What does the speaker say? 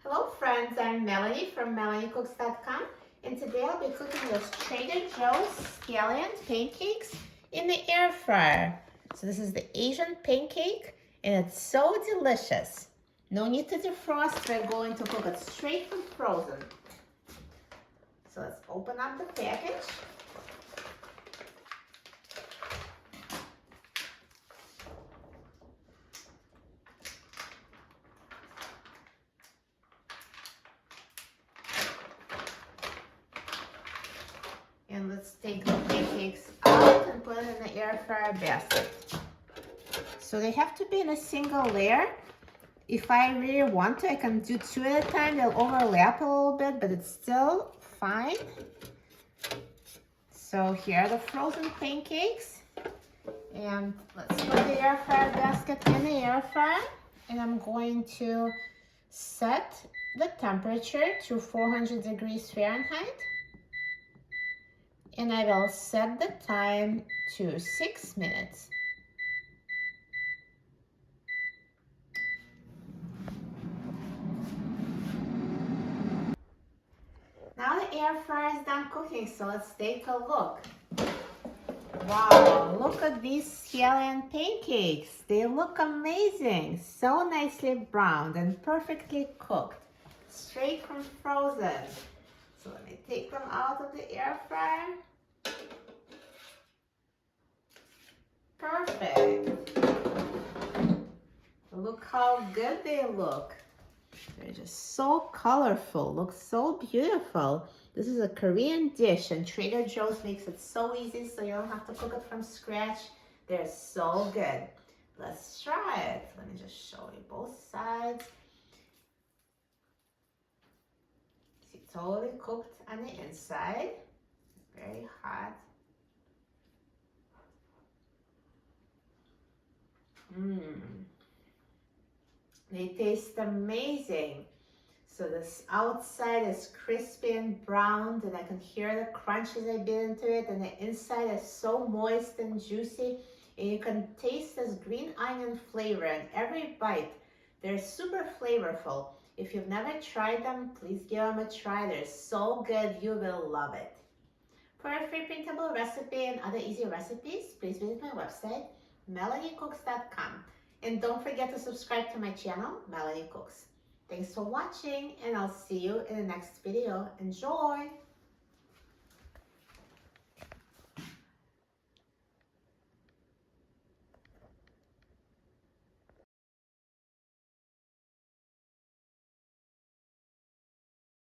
Hello friends, I'm Melanie from melaniecooks.com, and today I'll be cooking those Trader Joe's Scallion Pancakes in the air fryer. So this is the Asian pancake and it's so delicious. No need to defrost, we're going to cook it straight from frozen. So let's open up the package. And let's take the pancakes out and put it in the air fryer basket. So they have to be in a single layer. If I really want to, I can do two at a time. They'll overlap a little bit, but it's still fine. So here are the frozen pancakes. And let's put the air fryer basket in the air fryer. And I'm going to set the temperature to 400 degrees Fahrenheit. And I will set the time to 6 minutes. Now the air fryer is done cooking, so let's take a look. Wow, look at these scallion pancakes. They look amazing. So nicely browned and perfectly cooked. Straight from frozen. So let me take them out of the air fryer. Perfect. Look how good they look. They're just so colorful, look so beautiful. This is a Korean dish and Trader Joe's makes it so easy so you don't have to cook it from scratch. They're so good. Let's try it. Let me just show you both sides. See, totally cooked on the inside. Very hot. They taste amazing. So this outside is crispy and browned, and I can hear the crunch as I bit into it, and the inside is so moist and juicy, and you can taste this green onion flavor in every bite. They're super flavorful. If you've never tried them, please give them a try. They're so good, you will love it. For a free printable recipe and other easy recipes, please visit my website, melaniecooks.com. And don't forget to subscribe to my channel, Melanie Cooks. Thanks for watching, and I'll see you in the next video. Enjoy!